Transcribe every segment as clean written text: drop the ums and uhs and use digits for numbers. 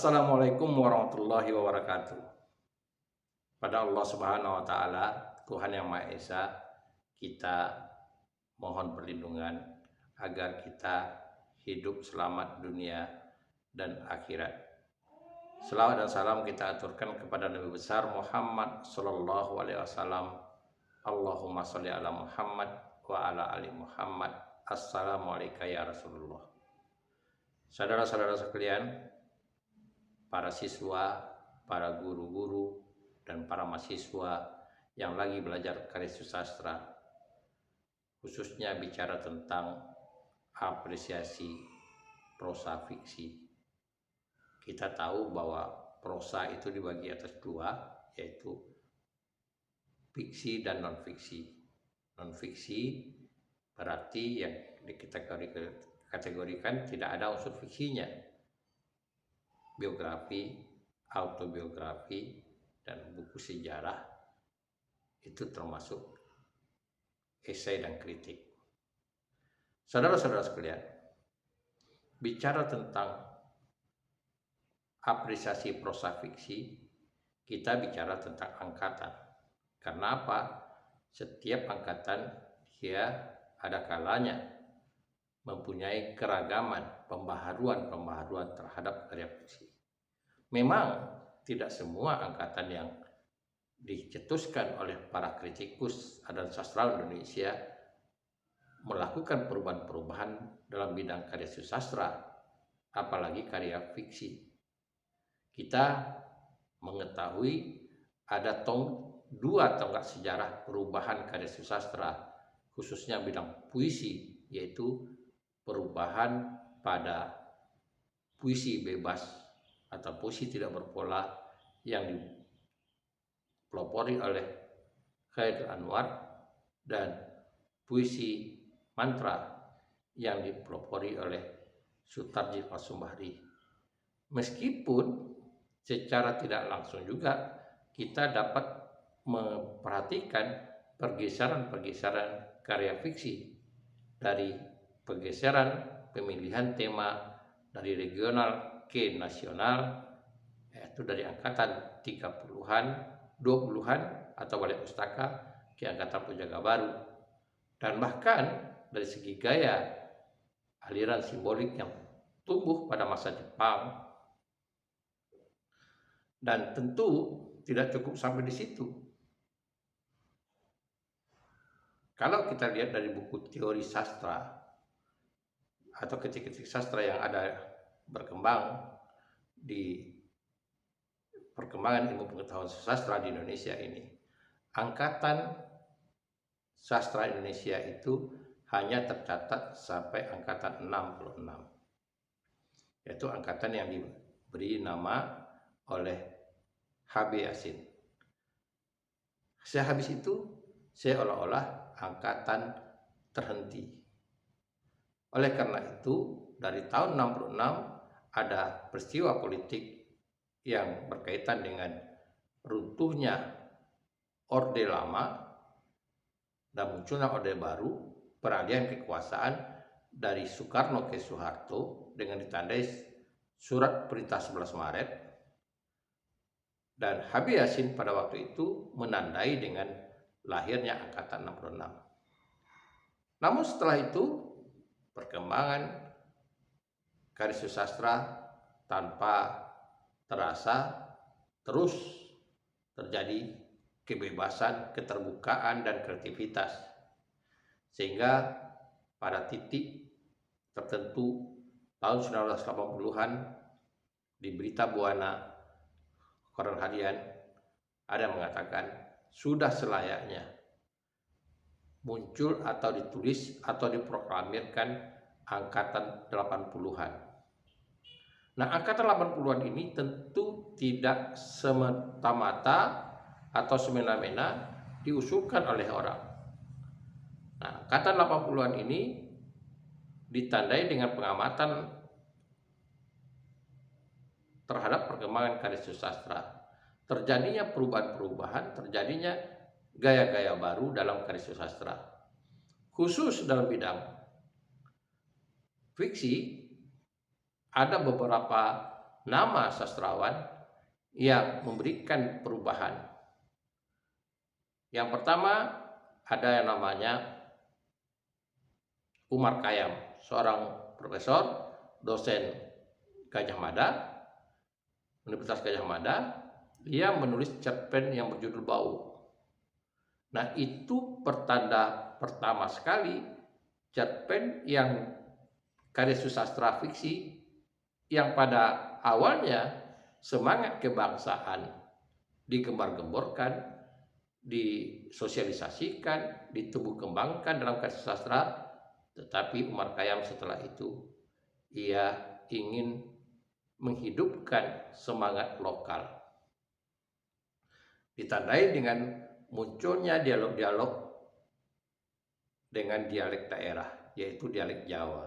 Assalamualaikum warahmatullahi wabarakatuh. Pada Allah Subhanahu wa taala, Tuhan yang Maha Esa, kita mohon perlindungan agar kita hidup selamat dunia dan akhirat. Selawat dan salam kita aturkan kepada Nabi besar Muhammad sallallahu alaihi wasallam. Allahumma sholli ala Muhammad wa ala ali Muhammad. Assalamualaikum ya Rasulullah. Saudara-saudara sekalian, para siswa, para guru-guru, dan para mahasiswa yang lagi belajar karya sastra, khususnya bicara tentang apresiasi prosa fiksi. Kita tahu bahwa prosa itu dibagi atas dua, yaitu fiksi dan non-fiksi. Non-fiksi berarti yang dikategorikan tidak ada unsur fiksinya. Biografi, autobiografi, dan buku sejarah itu termasuk esai dan kritik. Saudara-saudara sekalian, bicara tentang apresiasi prosa fiksi, kita bicara tentang angkatan. Karena apa? Setiap angkatan dia ada kalanya mempunyai keragaman pembaharuan terhadap karya fiksi. Memang tidak semua angkatan yang dicetuskan oleh para kritikus dan sastrawan Indonesia melakukan perubahan-perubahan dalam bidang karya sastra, apalagi karya fiksi. Kita mengetahui ada dua tonggak sejarah perubahan karya sastra, khususnya bidang puisi, yaitu perubahan pada puisi bebas atau puisi tidak berpola yang dipelopori oleh Khairil Anwar, dan puisi mantra yang dipelopori oleh Sutarji Al-Sumbahri. Meskipun secara tidak langsung juga kita dapat memperhatikan pergeseran-pergeseran karya fiksi, dari pergeseran pemilihan tema dari regional ke nasional, yaitu dari angkatan 30-an, 20-an atau Balai Pustaka ke angkatan Pujangga Baru, dan bahkan dari segi gaya aliran simbolik yang tumbuh pada masa Jepang. Dan tentu tidak cukup sampai di situ. Kalau kita lihat dari buku teori sastra atau kritik-kritik sastra yang ada berkembang di perkembangan ilmu pengetahuan sastra di Indonesia ini, angkatan sastra Indonesia itu hanya tercatat sampai angkatan 66, yaitu angkatan yang diberi nama oleh H.B. Yasin. Sehabis itu seolah-olah angkatan terhenti. Oleh karena itu, dari tahun 66 ada peristiwa politik yang berkaitan dengan runtuhnya Orde Lama dan munculnya Orde Baru, peralihan kekuasaan dari Soekarno ke Soeharto dengan ditandai surat perintah 11 Maret, dan H.B. Yasin pada waktu itu menandai dengan lahirnya angkatan 66. Namun setelah itu perkembangan karya sastra tanpa terasa terus terjadi kebebasan, keterbukaan, dan kreativitas, sehingga pada titik tertentu tahun 1980-an di Berita Buana Koran Harian ada yang mengatakan sudah selayaknya muncul atau ditulis atau diproklamirkan angkatan 80-an. Nah, angkatan 80-an ini tentu tidak semata-mata atau semena-mena diusulkan oleh orang. Nah, angkatan 80-an ini ditandai dengan pengamatan terhadap perkembangan karya sastra. Terjadinya perubahan-perubahan, terjadinya gaya-gaya baru dalam karya sastra. Khusus dalam bidang fiksi, ada beberapa nama sastrawan yang memberikan perubahan. Yang pertama ada yang namanya Umar Khayyam, seorang profesor, dosen Gadjah Mada, Universitas Gadjah Mada. Dia menulis cerpen yang berjudul Bau. Nah, itu pertanda pertama sekali cerpen yang karya sastra fiksi yang pada awalnya semangat kebangsaan digembar-gemborkan, disosialisasikan, ditumbuh kembangkan dalam karya sastra, tetapi Umar Khayyam setelah itu ia ingin menghidupkan semangat lokal, ditandai dengan munculnya dialog-dialog dengan dialek daerah, yaitu dialek Jawa.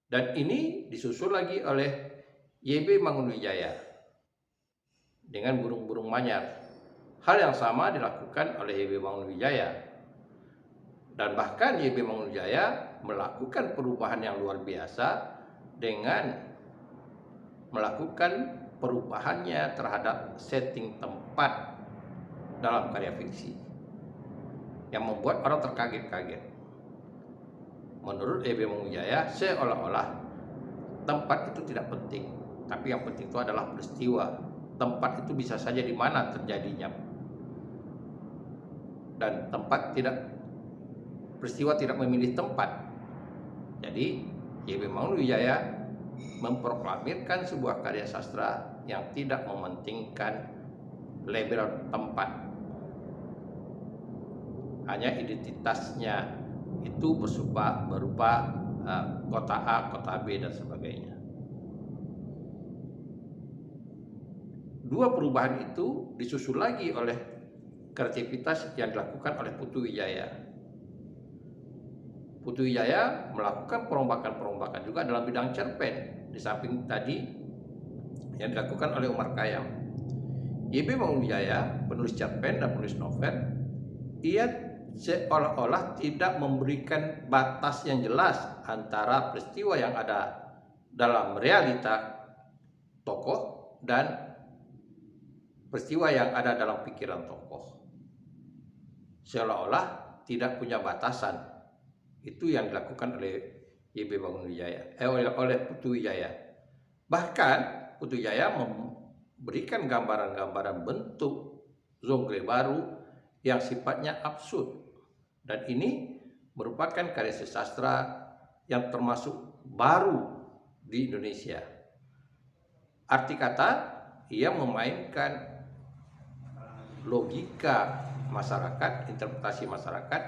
Dan ini disusul lagi oleh YB Mangunwijaya dengan burung-burung manyar. Hal yang sama dilakukan oleh YB Mangunwijaya. Dan bahkan YB Mangunwijaya melakukan perubahan yang luar biasa dengan melakukan perubahannya terhadap setting tempat dalam karya fiksi yang membuat orang terkaget-kaget. Menurut YB Mangunwijaya, seolah-olah tempat itu tidak penting, tapi yang penting itu adalah peristiwa. Tempat itu bisa saja di mana terjadinya, dan peristiwa tidak memilih tempat. Jadi YB Mangunwijaya memproklamirkan sebuah karya sastra yang tidak mementingkan label tempat, hanya identitasnya itu berupa kota A, kota B, dan sebagainya. Dua perubahan itu disusul lagi oleh kreativitas yang dilakukan oleh Putu Wijaya. Putu Wijaya melakukan perombakan-perombakan juga dalam bidang cerpen, di samping tadi yang dilakukan oleh Umar Khayyam. YB Mangunwijaya, penulis cerpen dan penulis novel, ia seolah-olah tidak memberikan batas yang jelas antara peristiwa yang ada dalam realita tokoh dan peristiwa yang ada dalam pikiran tokoh. Seolah-olah tidak punya batasan. Itu yang dilakukan oleh YB Mangunwijaya, oleh Putu Wijaya. Bahkan Putu Wijaya memberikan gambaran-gambaran bentuk genre baru yang sifatnya absurd, dan ini merupakan karya sastra yang termasuk baru di Indonesia. Arti kata, ia memainkan logika masyarakat, interpretasi masyarakat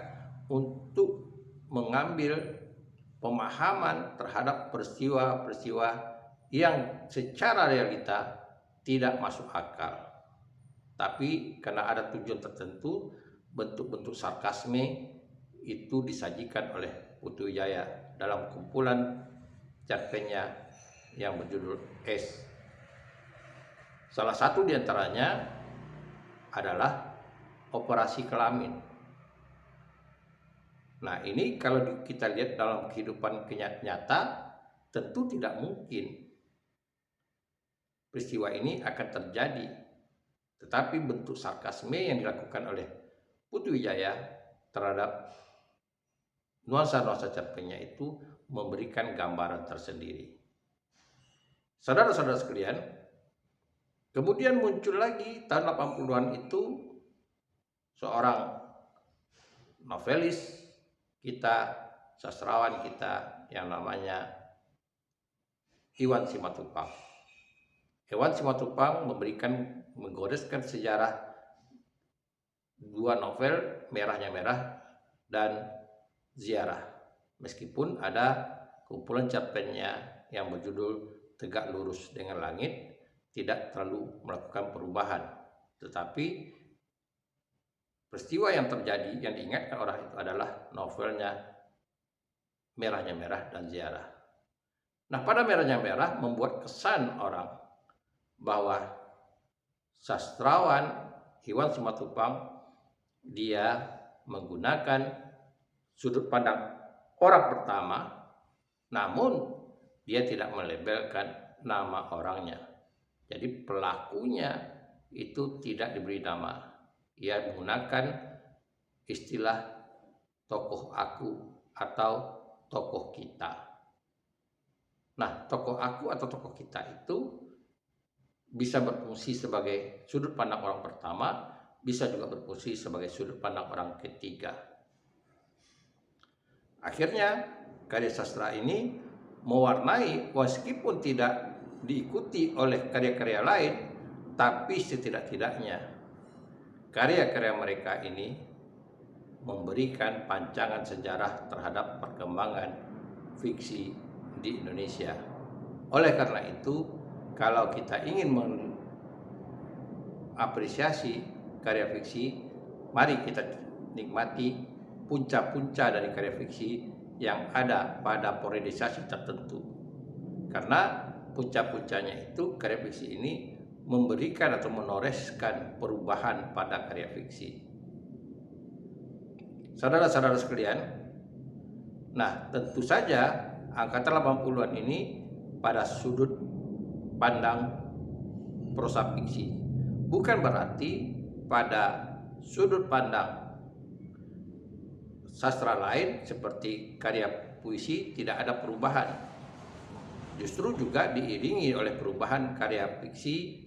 untuk mengambil pemahaman terhadap peristiwa-peristiwa yang secara realita tidak masuk akal. Tapi karena ada tujuan tertentu, bentuk-bentuk sarkasme itu disajikan oleh Putu Wijaya dalam kumpulan cerpennya yang berjudul Es. Salah satu diantaranya adalah Operasi Kelamin. Nah, ini kalau kita lihat dalam kehidupan nyata, tentu tidak mungkin peristiwa ini akan terjadi. Tetapi bentuk sarkasme yang dilakukan oleh Putu Wijaya terhadap nuansa-nuansa cerpennya itu memberikan gambaran tersendiri. Saudara-saudara sekalian, kemudian muncul lagi tahun 80-an itu seorang novelis kita, sastrawan kita yang namanya Iwan Simatupang. Iwan Simatupang menggoreskan sejarah dua novel, Merahnya Merah dan Ziarah. Meskipun ada kumpulan cerpennya yang berjudul Tegak Lurus Dengan Langit tidak terlalu melakukan perubahan, tetapi peristiwa yang terjadi yang diingatkan orang itu adalah novelnya Merahnya Merah dan Ziarah. Nah, pada Merahnya Merah membuat kesan orang bahwa sastrawan Iwan Simatupang dia menggunakan sudut pandang orang pertama, namun dia tidak melabelkan nama orangnya. Jadi pelakunya itu tidak diberi nama. Ia menggunakan istilah tokoh aku atau tokoh kita. Nah, tokoh aku atau tokoh kita itu bisa berfungsi sebagai sudut pandang orang pertama, bisa juga berfungsi sebagai sudut pandang orang ketiga. Akhirnya karya sastra ini mewarnai, meskipun tidak diikuti oleh karya-karya lain, tapi setidak-tidaknya karya-karya mereka ini memberikan pancangan sejarah terhadap perkembangan fiksi di Indonesia. Oleh karena itu, kalau kita ingin mengapresiasi karya fiksi, mari kita nikmati punca-punca dari karya fiksi yang ada pada periodisasi tertentu. Karena punca-puncanya itu karya fiksi ini memberikan atau menoreskan perubahan pada karya fiksi. Saudara-saudara sekalian, nah tentu saja angkatan 80-an ini pada sudut pandang prosa fiksi. Bukan berarti pada sudut pandang sastra lain seperti karya puisi tidak ada perubahan. Justru juga diiringi oleh perubahan karya fiksi,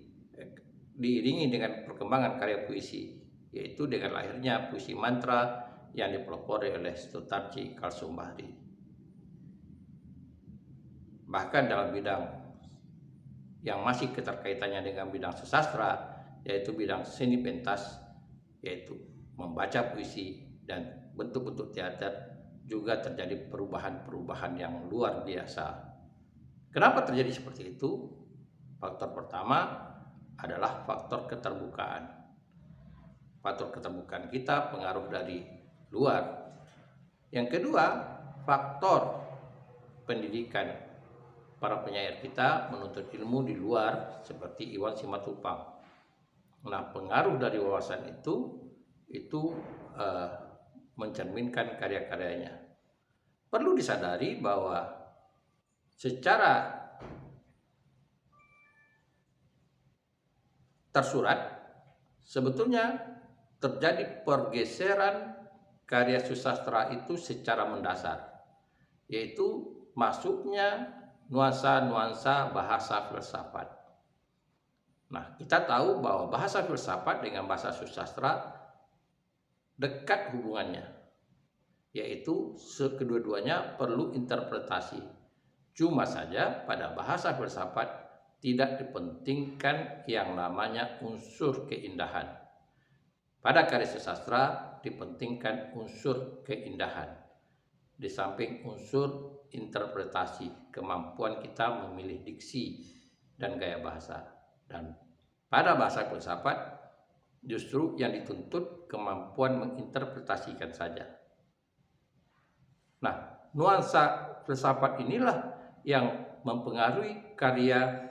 diiringi dengan perkembangan karya puisi, yaitu dengan lahirnya puisi mantra yang dipelopori oleh Sutarji Kalsumbahri. Bahkan dalam bidang yang masih keterkaitannya dengan bidang sastra, yaitu bidang seni pentas, yaitu membaca puisi dan bentuk-bentuk teater, juga terjadi perubahan-perubahan yang luar biasa. Kenapa terjadi seperti itu? Faktor pertama adalah faktor keterbukaan. Faktor keterbukaan kita pengaruh dari luar. Yang kedua, faktor pendidikan. Para penyair kita menuntut ilmu di luar seperti Iwan Simatupang. Nah, pengaruh dari wawasan itu mencerminkan karya-karyanya. Perlu disadari bahwa secara tersurat sebetulnya terjadi pergeseran karya susastra itu secara mendasar, yaitu masuknya nuansa-nuansa bahasa filsafat. Nah, kita tahu bahwa bahasa filsafat dengan bahasa susastra dekat hubungannya, yaitu kedua-duanya perlu interpretasi. Cuma saja pada bahasa filsafat tidak dipentingkan yang namanya unsur keindahan. Pada karya sastra dipentingkan unsur keindahan, di samping unsur interpretasi, kemampuan kita memilih diksi dan gaya bahasa. Dan pada bahasa filsafat justru yang dituntut kemampuan menginterpretasikan saja. Nah, nuansa filsafat inilah yang mempengaruhi karya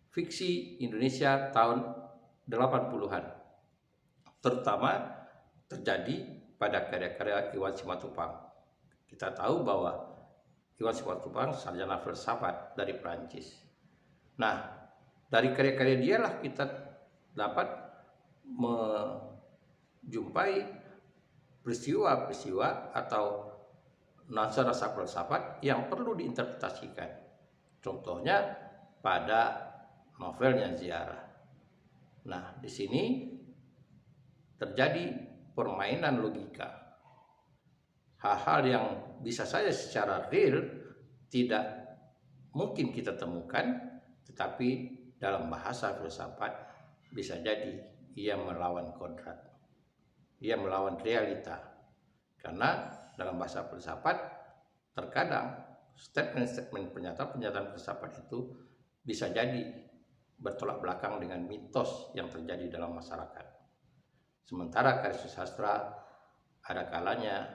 fiksi Indonesia tahun 80-an. Terutama terjadi pada karya-karya Iwan Simatupang. Kita tahu bahwa Iwan Simatupang sarjana filsafat dari Prancis. Nah, dari karya-karya dialah kita dapat menjumpai peristiwa-peristiwa atau nuansa-nuansa filsafat yang perlu diinterpretasikan. Contohnya pada novelnya Ziarah. Nah, di sini terjadi permainan logika. Hal-hal yang bisa saja secara real tidak mungkin kita temukan, tetapi dalam bahasa filsafat bisa jadi ia melawan kodrat, ia melawan realita. Karena dalam bahasa filsafat terkadang statement-statement pernyataan filsafat itu bisa jadi bertolak belakang dengan mitos yang terjadi dalam masyarakat. Sementara karya sastra ada kalanya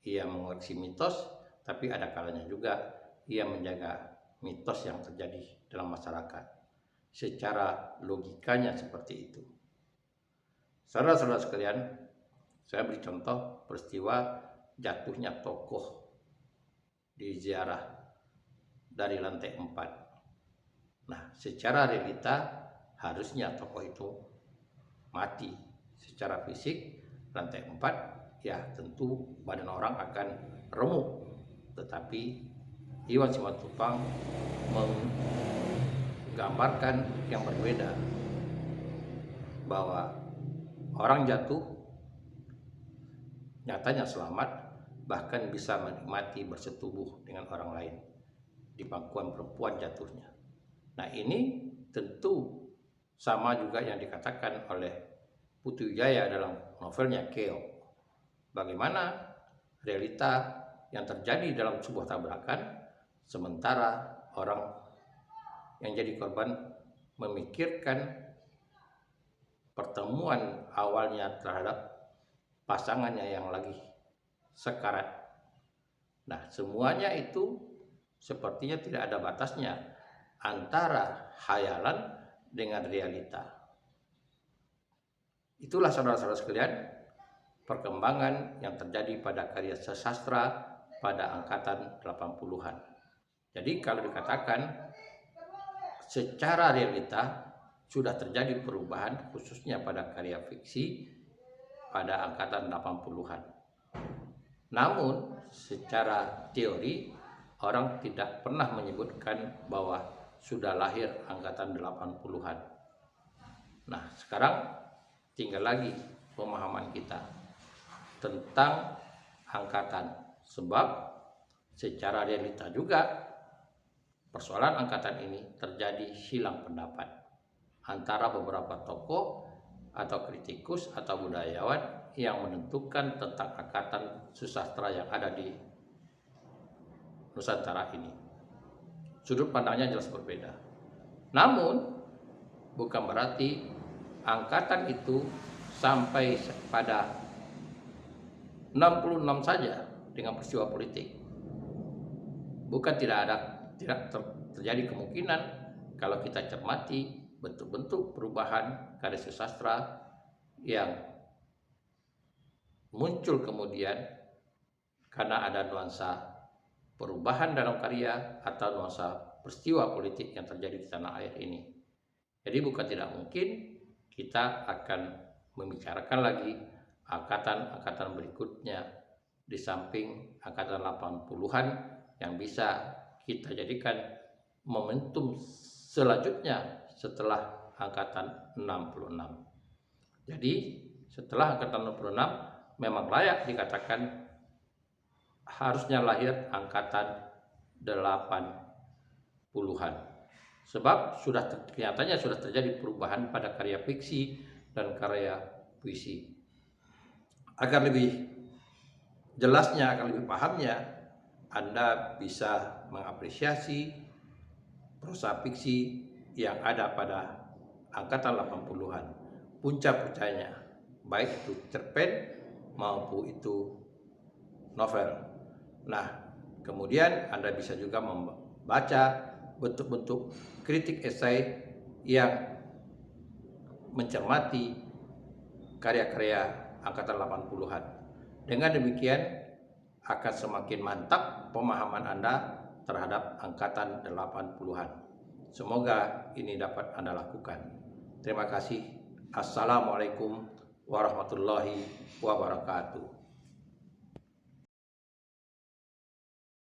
ia mengoreksi mitos, tapi ada kalanya juga ia menjaga mitos yang terjadi dalam masyarakat. Secara logikanya seperti itu. Saudara-saudara sekalian, saya beri contoh peristiwa jatuhnya tokoh di Ziarah dari lantai 4. Nah, secara realita harusnya tokoh itu mati secara fisik. Lantai 4 ya tentu badan orang akan remuk, tetapi Iwan Simatupang menggambarkan yang berbeda, bahwa orang jatuh nyatanya selamat, bahkan bisa menikmati bersetubuh dengan orang lain di pangkuan perempuan jatuhnya. Nah, ini tentu sama juga yang dikatakan oleh Putu Wijaya dalam novelnya Keong. Bagaimana realita yang terjadi dalam sebuah tabrakan, sementara orang yang jadi korban memikirkan pertemuan awalnya terhadap pasangannya yang lagi sekarat. Nah, semuanya itu sepertinya tidak ada batasnya antara khayalan dengan realita. Itulah saudara-saudara sekalian perkembangan yang terjadi pada karya sastra pada angkatan 80-an. Jadi kalau dikatakan secara realita sudah terjadi perubahan khususnya pada karya fiksi pada angkatan 80-an. Namun secara teori orang tidak pernah menyebutkan bahwa sudah lahir angkatan 80-an. Nah, sekarang tinggal lagi pemahaman kita tentang angkatan, sebab secara realita juga persoalan angkatan ini terjadi silang pendapat antara beberapa tokoh atau kritikus atau budayawan yang menentukan tentang angkatan susastra yang ada di Nusantara ini. Sudut pandangnya jelas berbeda. Namun bukan berarti angkatan itu sampai pada 66 saja dengan peristiwa politik. Bukan tidak terjadi kemungkinan kalau kita cermati bentuk-bentuk perubahan karya sastra yang muncul kemudian karena ada nuansa perubahan dalam karya atau nuansa peristiwa politik yang terjadi di tanah air ini. Jadi bukan tidak mungkin kita akan membicarakan lagi angkatan-angkatan berikutnya di samping angkatan 80-an yang bisa kita jadikan momentum selanjutnya setelah angkatan 66. Jadi setelah angkatan 66 memang layak dikatakan harusnya lahir angkatan 80-an. Sebab kenyataannya sudah terjadi perubahan pada karya fiksi dan karya puisi. Agar lebih jelasnya, agar lebih pahamnya, Anda bisa mengapresiasi prosa fiksi yang ada pada angkatan 80-an. Punca-puncanya, baik itu cerpen maupun itu novel. Nah, kemudian Anda bisa juga membaca bentuk-bentuk kritik esai yang mencermati karya-karya angkatan 80-an. Dengan demikian akan semakin mantap pemahaman Anda terhadap angkatan 80-an. Semoga ini dapat Anda lakukan. Terima kasih. Assalamualaikum warahmatullahi wabarakatuh.